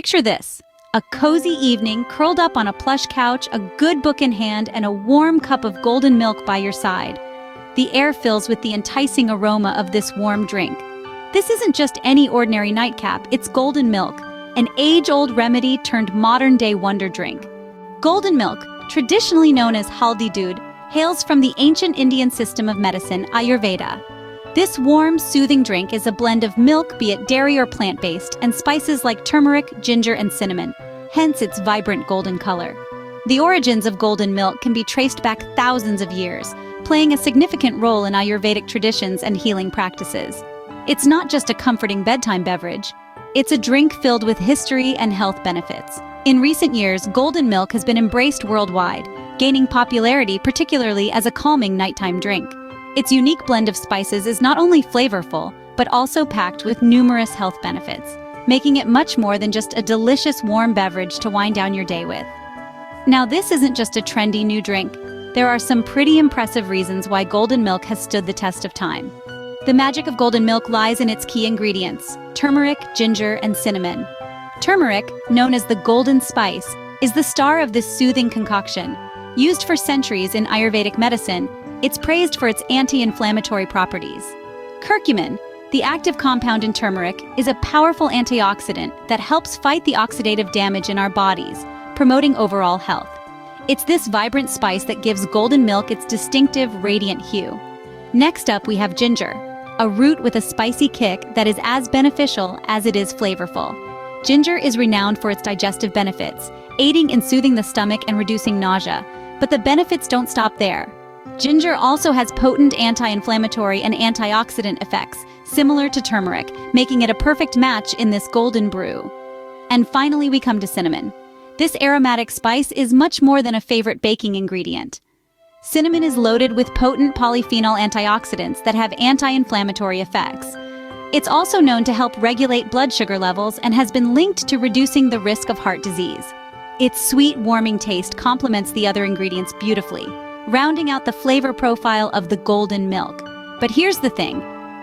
Picture this: a cozy evening curled up on a plush couch, a good book in hand, and a warm cup of golden milk by your side. The air fills with the enticing aroma of this warm drink. This isn't just any ordinary nightcap, it's golden milk, an age-old remedy turned modern-day wonder drink. Golden milk, traditionally known as haldi doodh, hails from the ancient Indian system of medicine, Ayurveda. This warm, soothing drink is a blend of milk, be it dairy or plant-based, and spices like turmeric, ginger, and cinnamon, hence its vibrant golden color. The origins of golden milk can be traced back thousands of years, playing a significant role in Ayurvedic traditions and healing practices. It's not just a comforting bedtime beverage, it's a drink filled with history and health benefits. In recent years, golden milk has been embraced worldwide, gaining popularity particularly as a calming nighttime drink. Its unique blend of spices is not only flavorful, but also packed with numerous health benefits, making it much more than just a delicious warm beverage to wind down your day with. Now, this isn't just a trendy new drink. There are some pretty impressive reasons why golden milk has stood the test of time. The magic of golden milk lies in its key ingredients: turmeric, ginger, and cinnamon. Turmeric, known as the golden spice, is the star of this soothing concoction. Used for centuries in Ayurvedic medicine, it's praised for its anti-inflammatory properties. Curcumin, the active compound in turmeric, is a powerful antioxidant that helps fight the oxidative damage in our bodies, promoting overall health. It's this vibrant spice that gives golden milk its distinctive, radiant hue. Next up, we have ginger, a root with a spicy kick that is as beneficial as it is flavorful. Ginger is renowned for its digestive benefits, aiding in soothing the stomach and reducing nausea. But the benefits don't stop there. Ginger also has potent anti-inflammatory and antioxidant effects, similar to turmeric, making it a perfect match in this golden brew. And finally, we come to cinnamon. This aromatic spice is much more than a favorite baking ingredient. Cinnamon is loaded with potent polyphenol antioxidants that have anti-inflammatory effects. It's also known to help regulate blood sugar levels and has been linked to reducing the risk of heart disease. Its sweet, warming taste complements the other ingredients beautifully, rounding out the flavor profile of the golden milk. But here's the thing: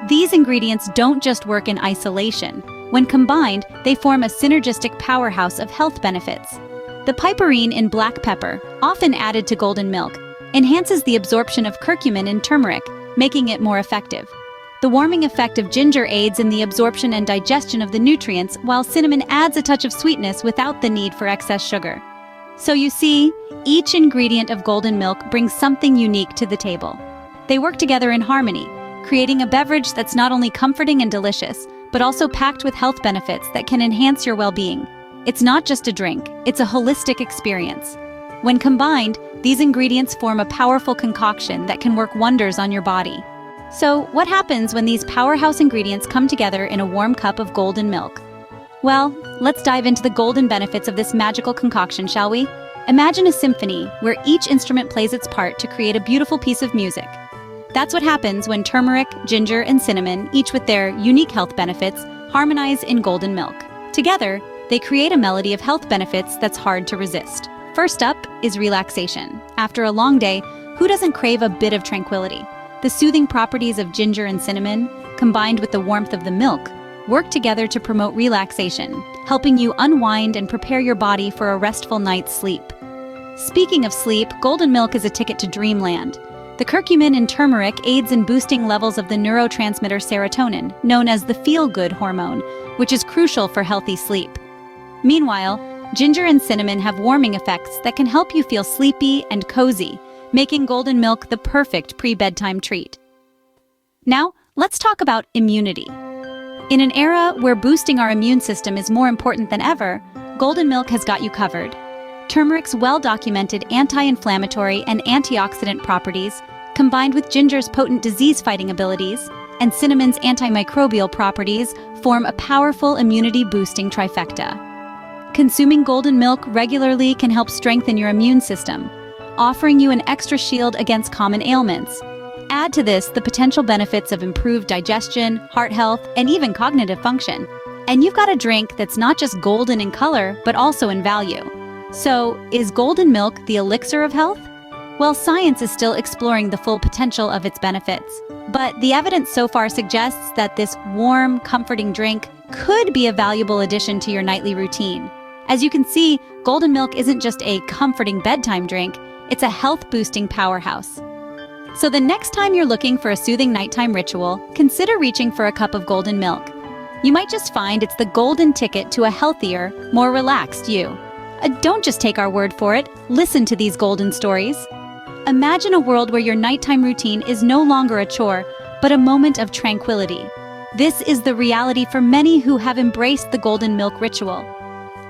these ingredients don't just work in isolation. When combined, they form a synergistic powerhouse of health benefits. The piperine in black pepper, often added to golden milk, enhances the absorption of curcumin in turmeric, making it more effective. The warming effect of ginger aids in the absorption and digestion of the nutrients, while cinnamon adds a touch of sweetness without the need for excess sugar. So you see, each ingredient of golden milk brings something unique to the table. They work together in harmony, creating a beverage that's not only comforting and delicious, but also packed with health benefits that can enhance your well-being. It's not just a drink, it's a holistic experience. When combined, these ingredients form a powerful concoction that can work wonders on your body. So, what happens when these powerhouse ingredients come together in a warm cup of golden milk? Well, let's dive into the golden benefits of this magical concoction, shall we? Imagine a symphony where each instrument plays its part to create a beautiful piece of music. That's what happens when turmeric, ginger, and cinnamon, each with their unique health benefits, harmonize in golden milk. Together, they create a melody of health benefits that's hard to resist. First up is relaxation. After a long day, who doesn't crave a bit of tranquility? The soothing properties of ginger and cinnamon, combined with the warmth of the milk, work together to promote relaxation, helping you unwind and prepare your body for a restful night's sleep. Speaking of sleep, golden milk is a ticket to dreamland. The curcumin in turmeric aids in boosting levels of the neurotransmitter serotonin, known as the feel-good hormone, which is crucial for healthy sleep. Meanwhile, ginger and cinnamon have warming effects that can help you feel sleepy and cozy, making golden milk the perfect pre-bedtime treat. Now, let's talk about immunity. In an era where boosting our immune system is more important than ever, golden milk has got you covered. Turmeric's well-documented anti-inflammatory and antioxidant properties, combined with ginger's potent disease-fighting abilities and cinnamon's antimicrobial properties, form a powerful immunity-boosting trifecta. Consuming golden milk regularly can help strengthen your immune system, offering you an extra shield against common ailments. Add to this the potential benefits of improved digestion, heart health, and even cognitive function. And you've got a drink that's not just golden in color, but also in value. So, is golden milk the elixir of health? Well, science is still exploring the full potential of its benefits. But the evidence so far suggests that this warm, comforting drink could be a valuable addition to your nightly routine. As you can see, golden milk isn't just a comforting bedtime drink, it's a health-boosting powerhouse. So the next time you're looking for a soothing nighttime ritual, consider reaching for a cup of golden milk. You might just find it's the golden ticket to a healthier, more relaxed you. Don't just take our word for it, listen to these golden stories. Imagine a world where your nighttime routine is no longer a chore, but a moment of tranquility. This is the reality for many who have embraced the golden milk ritual.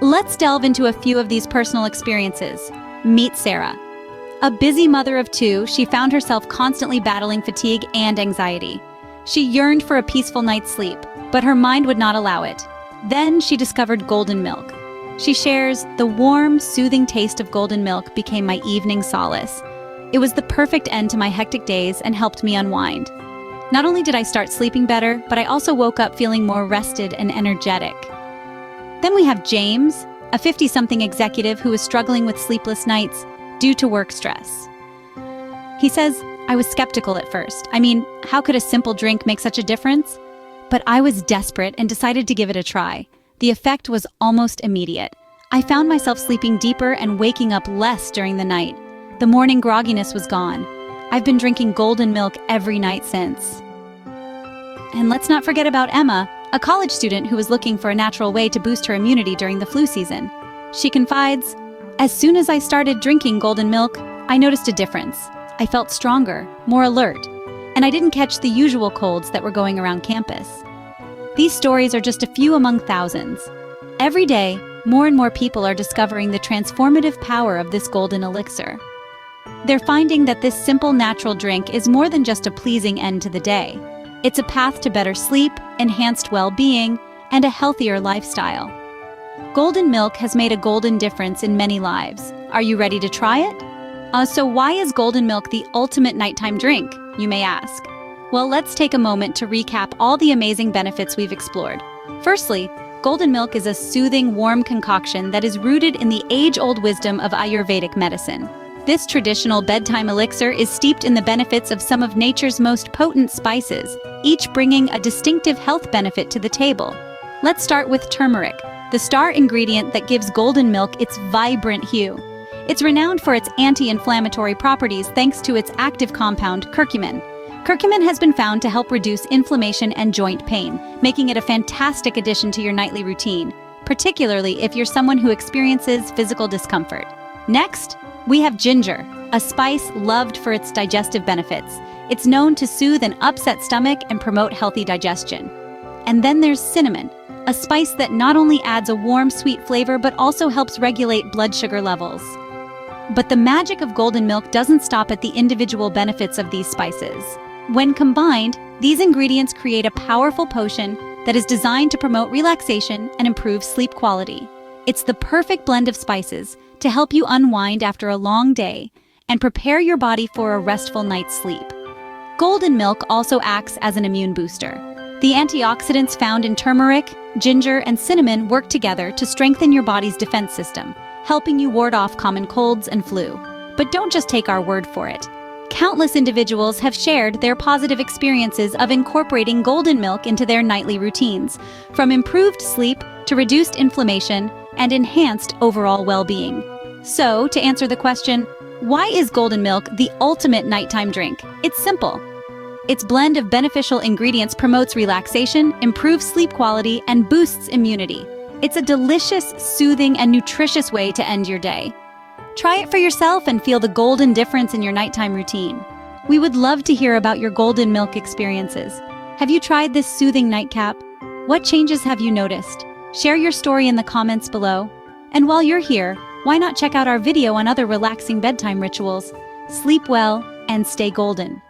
Let's delve into a few of these personal experiences. Meet Sarah. A busy mother of two, she found herself constantly battling fatigue and anxiety. She yearned for a peaceful night's sleep, but her mind would not allow it. Then she discovered golden milk. She shares, "The warm, soothing taste of golden milk became my evening solace. It was the perfect end to my hectic days and helped me unwind. Not only did I start sleeping better, but I also woke up feeling more rested and energetic." Then we have James, a 50-something executive who was struggling with sleepless nights due to work stress. He says, "I was skeptical at first. How could a simple drink make such a difference? But I was desperate and decided to give it a try. The effect was almost immediate. I found myself sleeping deeper and waking up less during the night. The morning grogginess was gone. I've been drinking golden milk every night since." And let's not forget about Emma, a college student who was looking for a natural way to boost her immunity during the flu season. She confides, "As soon as I started drinking golden milk, I noticed a difference. I felt stronger, more alert, and I didn't catch the usual colds that were going around campus." These stories are just a few among thousands. Every day, more and more people are discovering the transformative power of this golden elixir. They're finding that this simple natural drink is more than just a pleasing end to the day. It's a path to better sleep, enhanced well-being, and a healthier lifestyle. Golden milk has made a golden difference in many lives. Are you ready to try it? So why is golden milk the ultimate nighttime drink, you may ask? Well, let's take a moment to recap all the amazing benefits we've explored. Firstly, golden milk is a soothing, warm concoction that is rooted in the age-old wisdom of Ayurvedic medicine. This traditional bedtime elixir is steeped in the benefits of some of nature's most potent spices, each bringing a distinctive health benefit to the table. Let's start with turmeric, the star ingredient that gives golden milk its vibrant hue. It's renowned for its anti-inflammatory properties thanks to its active compound, curcumin. Curcumin has been found to help reduce inflammation and joint pain, making it a fantastic addition to your nightly routine, particularly if you're someone who experiences physical discomfort. Next, we have ginger, a spice loved for its digestive benefits. It's known to soothe an upset stomach and promote healthy digestion. And then there's cinnamon, a spice that not only adds a warm, sweet flavor but also helps regulate blood sugar levels. But the magic of golden milk doesn't stop at the individual benefits of these spices. When combined, these ingredients create a powerful potion that is designed to promote relaxation and improve sleep quality. It's the perfect blend of spices to help you unwind after a long day and prepare your body for a restful night's sleep. Golden milk also acts as an immune booster. The antioxidants found in turmeric, ginger, and cinnamon work together to strengthen your body's defense system, helping you ward off common colds and flu. But don't just take our word for it. Countless individuals have shared their positive experiences of incorporating golden milk into their nightly routines, from improved sleep to reduced inflammation and enhanced overall well-being. So, to answer the question, why is golden milk the ultimate nighttime drink? It's simple. Its blend of beneficial ingredients promotes relaxation, improves sleep quality, and boosts immunity. It's a delicious, soothing, and nutritious way to end your day. Try it for yourself and feel the golden difference in your nighttime routine. We would love to hear about your golden milk experiences. Have you tried this soothing nightcap? What changes have you noticed? Share your story in the comments below. And while you're here, why not check out our video on other relaxing bedtime rituals? Sleep well and stay golden.